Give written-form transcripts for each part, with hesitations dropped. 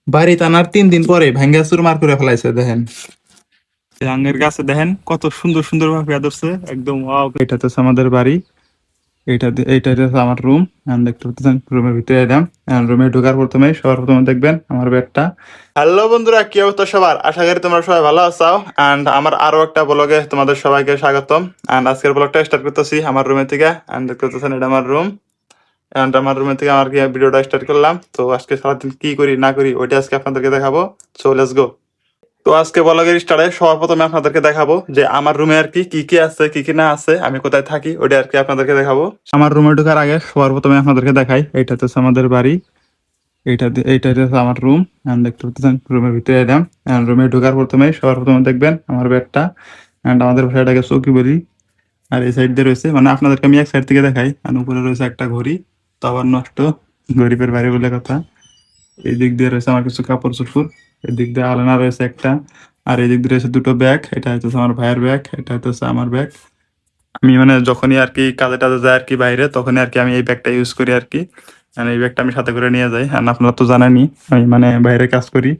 বাড়ি টানার 3 দিন পরে ভাঙ্গা চুরমার করে ফেলাইছে। দেখেন আঙ্গের গাছে দেখেন কত সুন্দর সুন্দর ভাবে ধরছে একদম ওয়াও। এটা তো আমাদের বাড়ি, এইটা হচ্ছে আমার রুম। দেখতে পাচ্ছেন রুমের ভিতরে এলাম। রুমে ঢোকার প্রথমে সবার প্রথমে দেখবেন আমার বেডটা। হ্যালো বন্ধুরা, কি অবস্থা সবার? আশা করি তোমরা সবাই ভালো আছো। আমার আরো একটা ব্লগে তোমাদের সবাইকে স্বাগতম। আজকের ব্লগটা স্টার্ট করতেছি আমার রুমে থেকে। দেখতে পাচ্ছেন এটা আমার রুম। আমার রুমে থেকে আমার ভিডিওটা স্টার্ট করলাম। তো আজকে সারাদিন কি করি না করি ওইটা আজকে আপনাদেরকে দেখাবো। So let's go. তো আজকে ব্লগের স্টার্টে সবার প্রথমে আপনাদেরকে দেখাবো যে আমার রুমে আর কি কি কি আছে, কি কি না আছে, আমি কোথায় থাকি ওটা আর কি আপনাদেরকে দেখাবো। আমার রুমে ঢোকার আগে সবার প্রথমে আপনাদেরকে দেখাই, এইটা হচ্ছে আমাদের বাড়ি। এইটা হচ্ছে আমার রুম। দেখতে পাচ্ছেন রুমের ভিতরে এলাম। রুমে ঢোকার প্রথমে সবার প্রথমে দেখবেন আমার বেডটা। আমাদের ভাষাটাকে চৌকি বলি। আর এই সাইড দিয়ে রয়েছে, মানে আপনাদেরকে আমি এক সাইড থেকে দেখাই। আর উপরে রয়েছে একটা ঘড়ি, তো আবার নষ্ট, গরিবের বাড়ি বলে কথা। এই দিক দিয়ে রয়েছে আমার কিছু কাপড় চোপড়, এদিক দিয়ে আলনা রয়েছে একটা, আর এই দিক দিয়ে রয়েছে দুটো ব্যাগ। এটা হচ্ছে আমার ভাইয়ের ব্যাগ, এটা হচ্ছে আমার ব্যাগ। আমি মানে যখনই আর কি কাজে টাজে যাই আর কি বাইরে, তখনই আর কি আমি এই ব্যাগটা ইউজ করি আর কি। মানে এই ব্যাগটা আমি সাথে করে নিয়ে যাই। আর আপনারা তো জানেনই আমি মানে বাইরে কাজ করি,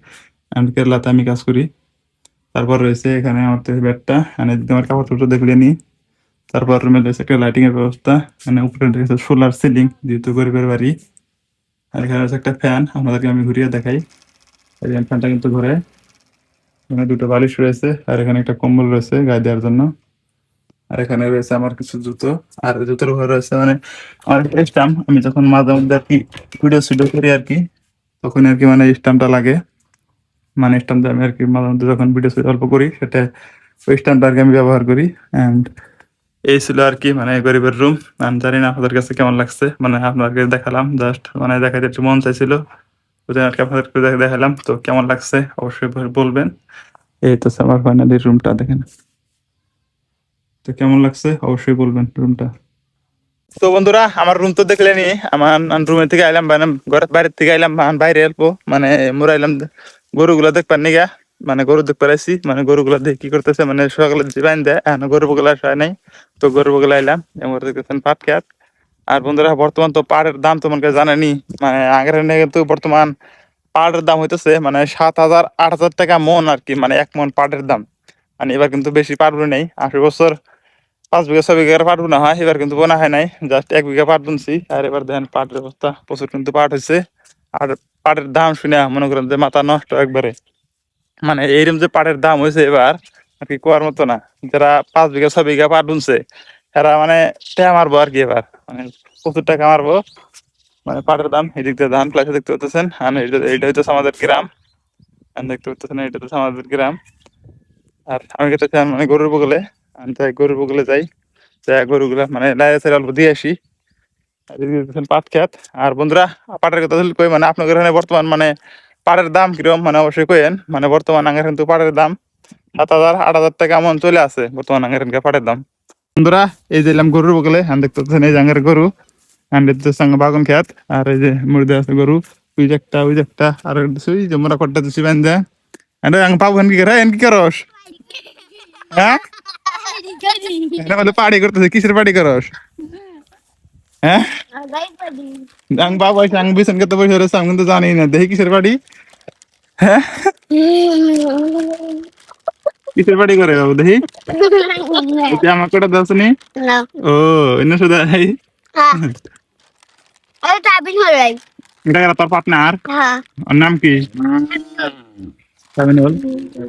আমি কেরালাতে আমি কাজ করি। তারপর রয়েছে এখানে আমার ব্যাগটা, মানে আমার কাপড় চোপড় দেখলে নিই। তারপর রুমে রয়েছে একটা লাইটিং এর ব্যবস্থা, মানে উপরে রয়েছে সোলার সিলিং, যেহেতু গরিবের বাড়ি। আর এখানে রয়েছে একটা ফ্যান, আপনাদেরকে আমি ঘুরিয়ে দেখাই। এই ফ্যানটা কিন্তু ঘুরে। এখানে দুটো বালিশ রয়েছে, আর এখানে একটা কম্বল রয়েছে গায়ে দেওয়ার জন্য। আর এখানে রয়েছে আমার কিছু জুতো। আর জুতোর উপরে রয়েছে মানে আমার স্টাম্প। আমি যখন মাঝে মধ্যে আর কি ভিডিও করি আর কি, তখন আর কি মানে স্টাম্পটা লাগে। মানে স্টাম্পটা আমি আর কি মাঝে মধ্যে যখন ভিডিও অল্প করি, সেটা ওই স্টাম্পটা আর কি আমি ব্যবহার করি। অ্যান্ড এই ছিল আর কি মানে গরিবের রুম। আমি জানি না আপনাদের কাছে কেমন লাগছে, মানে আপনাদেরকে দেখালাম জাস্ট, মানে দেখাতে একটু মন চাইছিল, ওই জন্য আর কি আপনাদেরকে দেখালাম। তো কেমন লাগছে অবশ্যই বলবেন। এই তো আমার ফাইনালি রুমটা দেখেন, তো কেমন লাগছে অবশ্যই বলবেন রুমটা। তো বন্ধুরা, আমার রুম তো দেখলেনি। আমার রুমে থেকে আইলাম, মানে ঘরের বাইরের থেকে আইলাম, বাইরে অল্প মানে মুরাইলাম গরুগুলা দেখবার নিগা। মানে গরু দেখতে পাইছি, মানে গরুগুলা দেখে কি করতেছে, মানে সকালে জীবাইন দেয়, এখন গরু বগুলা হয় নাই। তো গরু বগুলা আইলাম, এমন দেখতেছেন পাট খেত। আর বন্ধুরা, বর্তমান তো পাটের দাম তোমাকে জানেনি। মানে আগের কিন্তু বর্তমান পাটের দাম হইতেছে মানে 7,000 8,000 টাকা মন আর কি, মানে 1 মন পাটের দাম। মানে এবার কিন্তু বেশি পাটবো নেই, 80 বছর 5 বিঘা 6 বিঘার পাট বোনা হয়, এবার কিন্তু বোনা হয় নাই, জাস্ট 1 বিঘা পাট বুনছি। আর এবার দেখেন পাটের অবস্থা, প্রচুর কিন্তু পাট হয়েছে। আর পাটের দাম শুনে মনে করেন যে মাথা নষ্ট একবারে। মানে এইরকম যে পাটের দাম হয়েছে এবার আর কি কোয়ার মতো না। যারা 5 বিঘা 6 বিঘা পাট বুনছে, এরা মানে টাকা মারবো আর কি এবার, মানে প্রচুর টাকা মারবো। মানে পাটের দাম, এদিক দিয়ে ধান প্লাসে দেখতে পাচ্ছেন। আর এইটা হইতেছে আমাদের গ্রাম, দেখতে পাচ্ছেন এটা হচ্ছে আমাদের গ্রাম। আর আমি গেতেছি মানে গরুর বগলে, আমি তাই গরুর বগলে যাই, গরুগুলা মানে লাইরে সাইরে অল্প দিয়ে আসি। আর এদিকে দেখতেছেন পাট খেত। আর বন্ধুরা, পাটের কথা যদি কই, মানে আপনাদের এখানে বর্তমান মানে পাটের দাম কিরকম মানে অবশ্যই কইেন। মানে বর্তমান আঙ্গের কিন্তু পাটের দাম 7,000 8,000 টাকা এমন চলে আছে বর্তমান আঙ্গের পাটের দাম। বন্ধুরা, এই যে এলাম গরুর বগলে, দেখতে পাচ্ছেন এই জাঙ্গের গরু, সঙ্গে বাগন খেত। আর এই যে মুড়ি আছে গরু, ওই যে একটা আর ওই যে মোরা কট্টা দিছি বান্ধে। পাবো কি করে কি করস? হ্যাঁ, বলে পাড়ি করতেছে, কিসের পাড়ি করস? হ্যাঁ, আং বাবা আং বিছন কত বসে রয়েছে, আমি কিন্তু জানি না। দেখি কিসের বাড়ি? হ্যাঁ, কিসের বাড়ি করে বাবু দেখি? আমার কটা দাস নি? ও এনে শুধু এটা তোর পার্টনার, ওর নাম কি?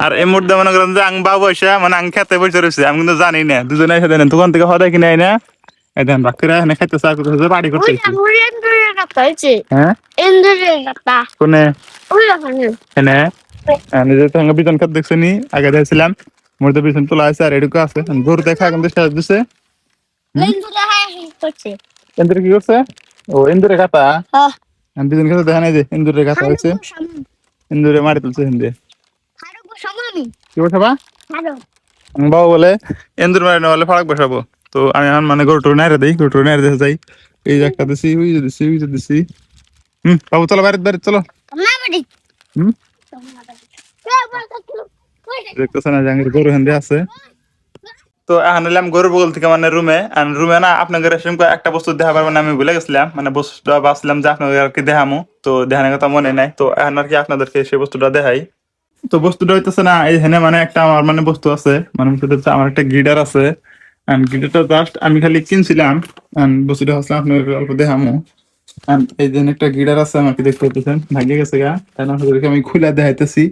আর এই মুহূর্তে মনে করেন যে আং বাবু বসে মানে আং খেতে বসে রয়েছে, আমি কিন্তু জানি না। দুজনে এসে দেন দোকান থেকে হদাই কিনে আই না, দেন বাকিরা এখানে খাইতে চা করতেছে, বাড়ি করতেছে। হ্যাঁ, কোনে এনে নিজের সঙ্গে বিজন খাত দেখছো নি? আগে দেখছিলাম মধ্যে বিজন তোলা আছে, আর এটুকু আছে গরু দেখা কিন্তু শেষ দিছে। ইন্দুরে কি করছে? ও ইন্দুরে কাটা, বিজন খাতে দেখা নাই যে ইন্দুরে কাটা হয়েছে, ইন্দুরে মারি তুলছে হিন্দে। কি বসাবা? বাবা বলে ইন্দুর মারি না বলে ফাড়াক বসাবো। তো আমি এখন মানে গরুটোর নাইরে দিই, গরুটোর নাইরে দিতে যাই। এই যে একটা দিছি, ওই যে দিছি, ওই যে দিছি। বাবু চলো বাইরে বাইরে চলো। দেখতেছে না জাঙ্গির গরু হেন্দে আছে। তো এখন এলাম গরুর বগল থেকে মানে রুমে, আর রুমে না আপনাদের এরকম করে একটা বস্তু দেখা পারবেন আমি ভুলে গেছিলাম, মানে বস্তুটা ভাবছিলাম যে আপনাদের আর কি দেখামো, তো দেখানোর কথা মনে নাই, তো এখন আর কি আপনাদেরকে সেই বস্তুটা দেখাই। তো বস্তুটা হইতেছে না এখানে মানে একটা আমার মানে বস্তু আছে, মানে সেটা হচ্ছে আমার একটা গিটার আছে, and গিটারটা জাস্ট আমি খালি কিনছিলাম, and বস্তুটা হচ্ছে আপনার অল্প দেখামো। and এই যে একটা গিটার আছে আমাকে দেখতে পাচ্ছেন ভাগ্যে গেছে গা, তাই না আপনাদেরকে আমি খুলে দেখাইতেছি।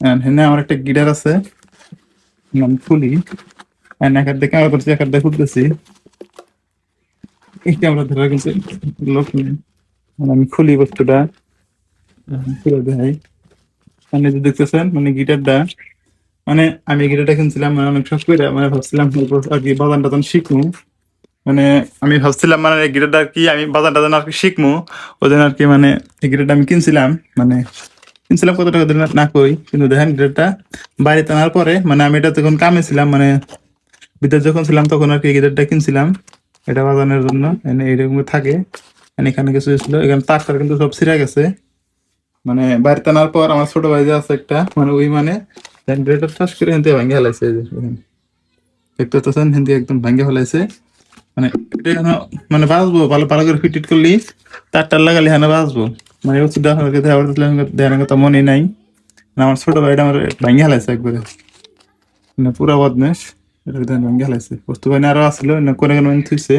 and এখানে আমার একটা গিটার আছে, আমি খুলি, and একার দিয়ে ক্যামেরা করছি, একার দিয়ে খুলতেছি, এই ক্যামেরা ধরে কিন্তু লোক নেই। and আমি খুলি বস্তুটা, খুলে দেখাই। মানে যে দেখতেছেন মানে গিটারটা, মানে আমি গিটারটা কিনছিলাম মানে অনেক শখ করে, মানে ভাবছিলাম আর কি বাজান টাজান শিখবো, মানে আমি ভাবছিলাম মানে এই গিটারটা আর কি আমি বাজান টাজান আর কি শিখবো, ওই জন্য আর কি মানে এই গিটারটা আমি কিনছিলাম, মানে কিনছিলাম কত টাকা দিলাম না কই, কিন্তু দেখেন গিটারটা বাড়িতে আনার পরে মানে আমি এটা তখন কামে ছিলাম, মানে বিদেশ যখন ছিলাম তখন আর কি গিটারটা কিনছিলাম এটা বাজানোর জন্য, এইরকম থাকে। এখানে কিছু ছিল, এখানে তারটা কিন্তু সব ছিঁড়ে গেছে, মানে বাড়িতে আনার পর আমার ছোট ভাই যে আছে একটা, মানে ওই মানে জেনারেটর চাষ করে হিন্দি ভাঙ্গে ফেলাইছে, এই যে দেখেন। দেখতে পাচ্ছেন হিন্দি একদম ভাঙ্গে ফেলাইছে, মানে এটা যেন মানে বাঁচবো ভালো ভালো করে ফিট করলি, তার লাগালে হ্যাঁ বাঁচবো, মানে ওষুধ দেওয়ার কথা মনে নাই। মানে আমার ছোট ভাইটা আমার ভাঙ্গে ফেলাইছে একবারে, মানে পুরা বদমেশ, এটা ভাঙ্গে ফেলাইছে। বস্তু বাহিনী আরো আসলো না, কোনে কোনে থুইছে,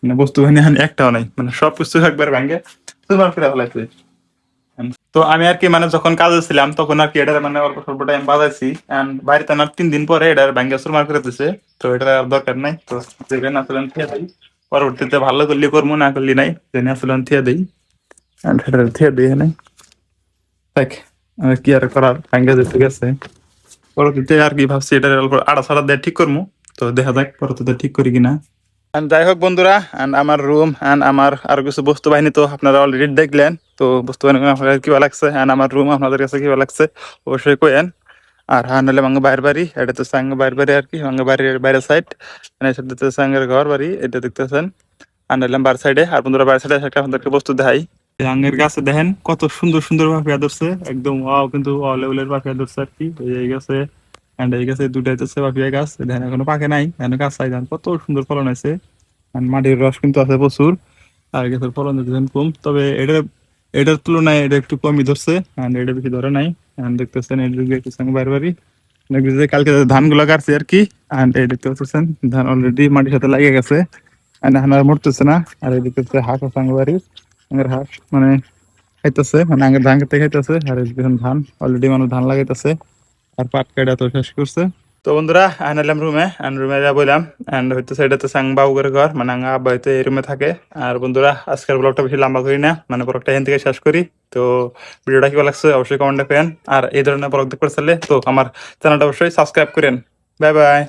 মানে বস্তু বাহিনী এখন একটাও নাই, মানে সব কিছু একবার ভাঙ্গে তোমার ফিরে ফেলাইছে। তো আমি আর কি মানে যখন কাজে ছিলাম তখন আর কি এটা মানে অল্প স্বল্প টাইম বাজাইছি, এন্ড বাড়িতে আনার 3 দিন পরে এটার ব্যাংকে সুরমার করে দিছে, তো এটা আর দরকার নাই, তো যেখানে আসলে থিয়া দিই, পরবর্তীতে ভালো করলে করবো, না করলে নাই, যেখানে আসলে থিয়া দিই, এন্ড এটা থিয়া দিই নাই দেখ, আর কি আর করার, ব্যাংকে যেতে গেছে। পরবর্তীতে আর কি ভাবছি এটা অল্প আড়া ছাড়া দিয়ে ঠিক করবো, তো দেখা যাক পরবর্তীতে ঠিক করি কিনা। And যাই হোক বন্ধুরা, and আমার রুম and আমার আরো কিছু বস্তু বাহিনী তো আপনারা অলরেডি দেখলেন, তো বস্তু বাহিনী আপনাদের কি ভালো লাগছে, and আমার রুম আপনাদের কাছে কি ভালো লাগছে অবশ্যই কইেন। আর হ্যাঁ নাহলে মাঙ্গা বাইরের বাড়ি, এটা তো সাঙ্গ বাইরের বাড়ি আর কি, মাঙ্গা বাড়ির বাইরের সাইড, মানে সেটা তো সাঙ্গের ঘর বাড়ি, এটা দেখতেছেন। আর নাহলে বার সাইডে, আর বন্ধুরা বাইরের সাইডে একটা আপনাদেরকে বস্তু দেখাই। আঙ্গের গাছে দেখেন কত সুন্দর সুন্দর পাপিয়া ধরছে, একদম ওয়াও, কিন্তু ওয়াও লেভেলের পাপিয়া ধরছে আর কি, এই গেছে এন্ড এই গেছে দুটাই তো পাপিয়া গাছ, দেখেন এখনো পাকে নাই, এখনো গাছ চাই কত সুন্দর ফলন হয়েছে, আর মাটির রস কিন্তু আছে প্রচুর, আর গাছের ফলন দেখতেছেন কম, তবে এটার তুলনায় এটা একটু কমই ধরছে, আর এটা বেশি ধরে নাই। আর দেখতেছেন এর দিকে একটু সঙ্গে বাড়ি বাড়ি যে কালকে ধান গুলা কাটছে আর কি, আর এই দেখতে পাচ্ছেন ধান অলরেডি মাটির সাথে লাগিয়ে গেছে, আর এখন আর মরতেছে না। আর এই দেখতেছে হাঁস আছে আঙ্গ বাড়ির, আঙ্গের হাঁস মানে খাইতেছে, মানে আঙ্গের ধান খেতে খাইতেছে, আর এই দেখতেছেন ধান অলরেডি মানুষ ধান লাগাইতেছে, আর পাট কাটা তো শেষ করছে। তো বন্ধুরা আনালাম রুমে, আর রুমে যা বললাম, এন্ড হয়তো সেটাতে সাং বাবুকের ঘর, মানে আঙ্গা আব্বা হয়তো এই রুমে থাকে। আর বন্ধুরা আজকের ব্লগটা বেশি লম্বা করি না, মানে ব্লগটা এখান থেকে শেষ করি। তো ভিডিওটা কি ভালো লাগছে অবশ্যই কমেন্টে করেন, আর এই ধরনের ব্লগ দেখতে চাইলে তো আমার চ্যানেলটা অবশ্যই সাবস্ক্রাইব করেন। Bye bye.